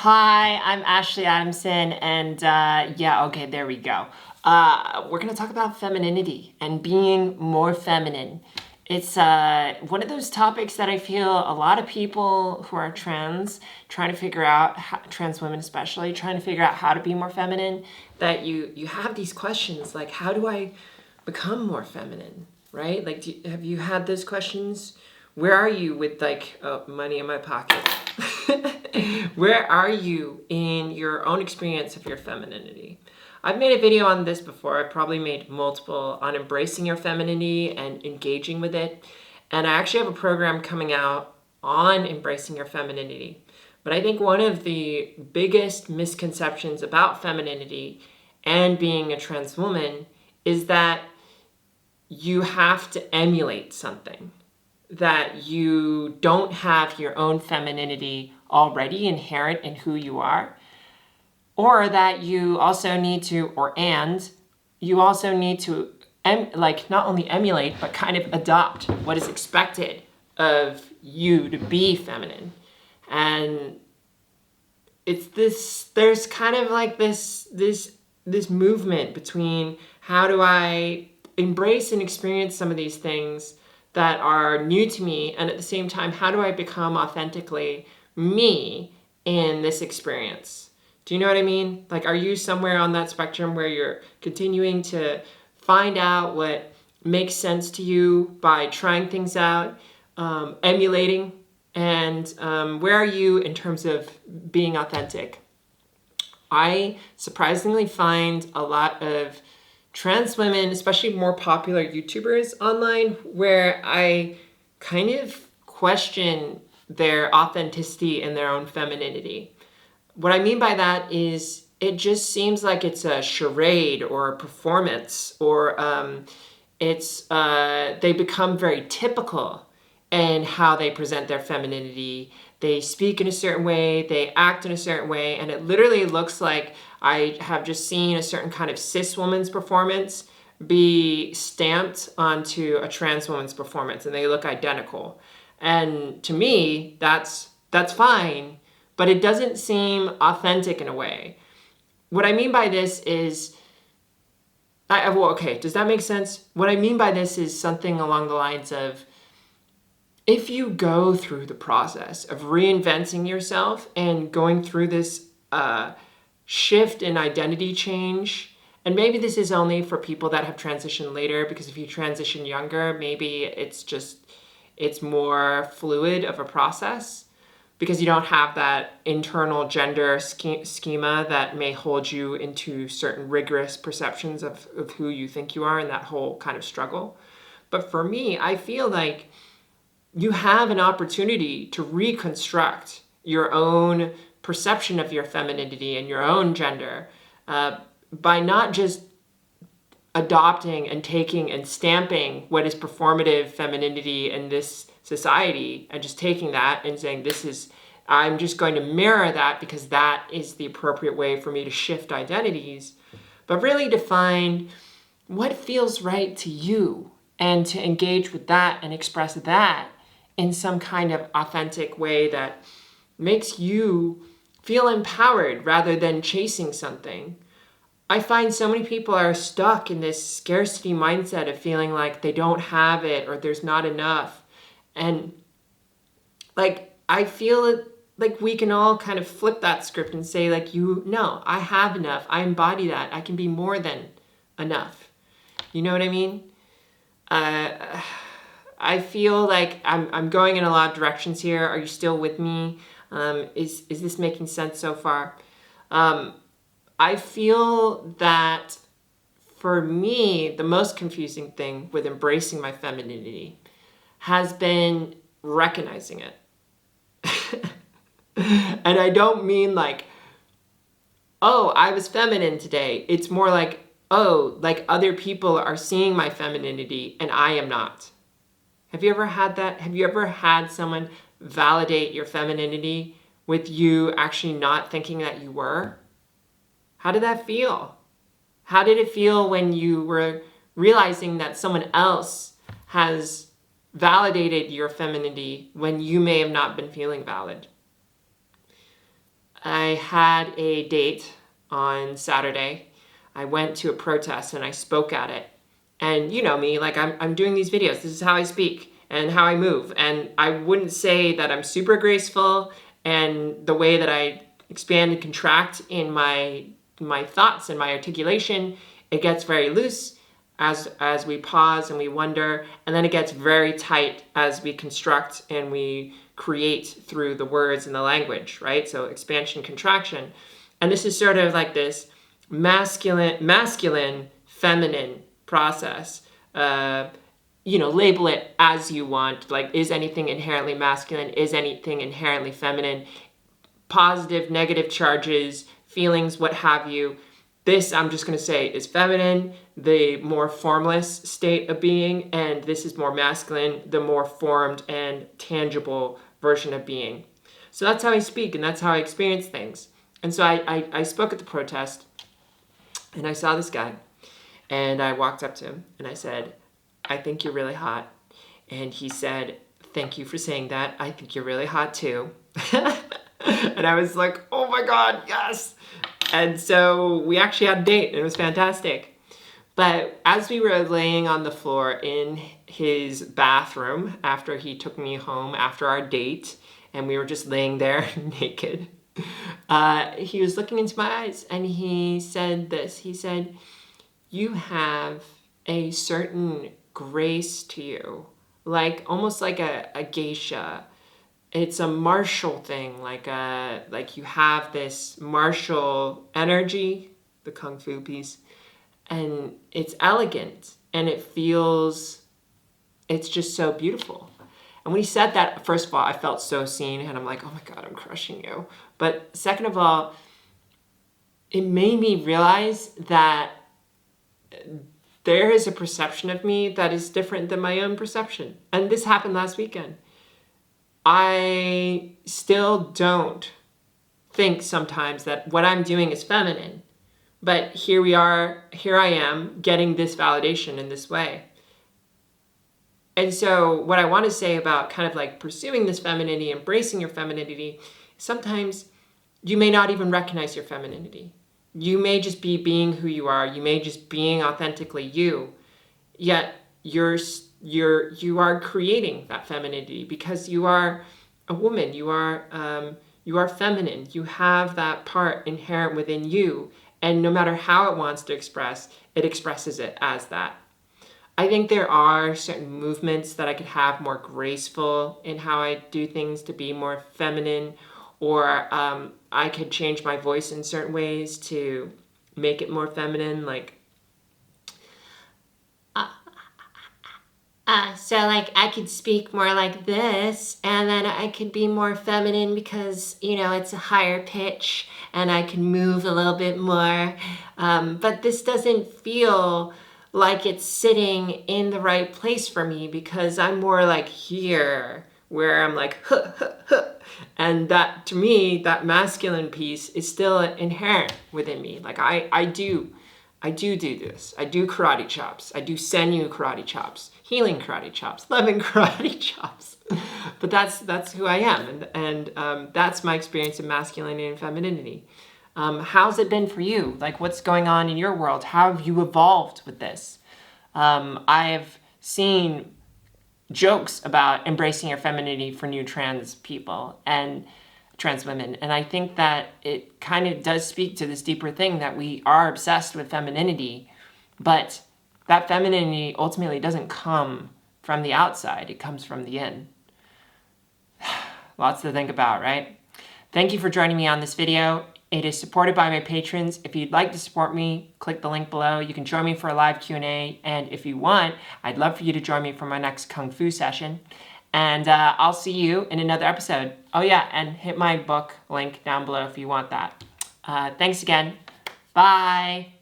Hi, I'm Ashley Adamson, and okay, there we go. We're going to talk about femininity and being more feminine. It's one of those topics that I feel a lot of people who are trans trying to figure out, trans women especially, trying to figure out how to be more feminine, that you have these questions like, how do I become more feminine, right? Like, have you had those questions? Where are you with money in my pocket? Where are you in your own experience of your femininity? I've made a video on this before. I've probably made multiple on embracing your femininity and engaging with it. And I actually have a program coming out on embracing your femininity. But I think one of the biggest misconceptions about femininity and being a trans woman is that you have to emulate something, that you don't have your own femininity already inherent in who you are, or that you also need to, you also need to not only emulate, but kind of adopt what is expected of you to be feminine. And there's kind of like this movement between how do I embrace and experience some of these things that are new to me, and at the same time, how do I become authentically me in this experience? Do you know what I mean? Like, are you somewhere on that spectrum where you're continuing to find out what makes sense to you by trying things out, emulating, and where are you in terms of being authentic? I surprisingly find a lot of trans women, especially more popular YouTubers online, where I kind of question their authenticity and their own femininity. What I mean by that is it just seems like it's a charade or a performance, or they become very typical in how they present their femininity. They speak in a certain way, they act in a certain way, and it literally looks like I have just seen a certain kind of cis woman's performance be stamped onto a trans woman's performance, and they look identical. And to me, that's fine, but it doesn't seem authentic in a way. What I mean by this is, does that make sense? What I mean by this is something along the lines of, if you go through the process of reinventing yourself and going through this shift in identity change, and maybe this is only for people that have transitioned later, because if you transition younger, maybe it's more fluid of a process, because you don't have that internal gender schema that may hold you into certain rigorous perceptions of who you think you are, and that whole kind of struggle. But for me, I feel like you have an opportunity to reconstruct your own perception of your femininity and your own gender by not just adopting and taking and stamping what is performative femininity in this society, and just taking that and saying, I'm just going to mirror that because that is the appropriate way for me to shift identities, but really define what feels right to you and to engage with that and express that in some kind of authentic way that makes you feel empowered rather than chasing something. I find so many people are stuck in this scarcity mindset of feeling like they don't have it or there's not enough. And I feel like we can all kind of flip that script and say no, I have enough. I embody that. I can be more than enough. You know what I mean? I feel like I'm going in a lot of directions here. Are you still with me? Is this making sense so far? I feel that for me, the most confusing thing with embracing my femininity has been recognizing it. And I don't mean I was feminine today. It's more other people are seeing my femininity and I am not. Have you ever had that? Have you ever had someone validate your femininity with you actually not thinking that you were? How did that feel? How did it feel when you were realizing that someone else has validated your femininity when you may have not been feeling valid? I had a date on Saturday. I went to a protest and I spoke at it. And you know me, like I'm doing these videos. This is how I speak and how I move. And I wouldn't say that I'm super graceful, and the way that I expand and contract in my thoughts and my articulation, it gets very loose as we pause and we wonder, and then it gets very tight as we construct and we create through the words and the language, right? So expansion, contraction. And this is sort of like this masculine, feminine process. Label it as you want. Like, is anything inherently masculine? Is anything inherently feminine? Positive, negative charges, feelings, what have you. This, I'm just going to say, is feminine, the more formless state of being, and this is more masculine, the more formed and tangible version of being. So that's how I speak, and that's how I experience things. And so I spoke at the protest, and I saw this guy, and I walked up to him, and I said, "I think you're really hot." And he said, "Thank you for saying that. I think you're really hot too." And I was like, oh my God, yes. And so we actually had a date, and it was fantastic. But as we were laying on the floor in his bathroom after he took me home after our date, and we were just laying there naked, he was looking into my eyes, and he said this. He said, "You have a certain grace to you, like almost like a geisha. It's a martial thing, like you have this martial energy," the kung fu piece, "and it's elegant, and it's just so beautiful." And when he said that, first of all, I felt so seen, and I'm like, oh my God, I'm crushing you. But second of all, it made me realize that there is a perception of me that is different than my own perception. And this happened last weekend. I still don't think sometimes that what I'm doing is feminine, but here I am getting this validation in this way. And so what I want to say about kind of like pursuing this femininity, embracing your femininity, sometimes you may not even recognize your femininity. You may just be being who you are. You may just being authentically you, yet you are creating that femininity because you are a woman. You are feminine. You have that part inherent within you, and no matter how it wants to express, it expresses it as that. I think there are certain movements that I could have more graceful in how I do things to be more feminine, or I could change my voice in certain ways to make it more feminine, like so like I could speak more like this, and then I could be more feminine because, it's a higher pitch, and I can move a little bit more. But this doesn't feel like it's sitting in the right place for me because I'm more like here, where I'm like, huh, huh, huh. And that, to me, that masculine piece is still inherent within me. Like I do this. I do karate chops. I do Senyu karate chops, healing karate chops, loving karate chops. But that's who I am, and that's my experience of masculinity and femininity. How's it been for you? Like, what's going on in your world? How have you evolved with this? I've seen jokes about embracing your femininity for new trans people and trans women. And I think that it kind of does speak to this deeper thing that we are obsessed with femininity, but that femininity ultimately doesn't come from the outside. It comes from the in. Lots to think about, right? Thank you for joining me on this video. It is supported by my patrons. If you'd like to support me, click the link below. You can join me for a live Q&A. And if you want, I'd love for you to join me for my next Kung Fu session. And I'll see you in another episode. Oh yeah, and hit my book link down below if you want that. Thanks again. Bye.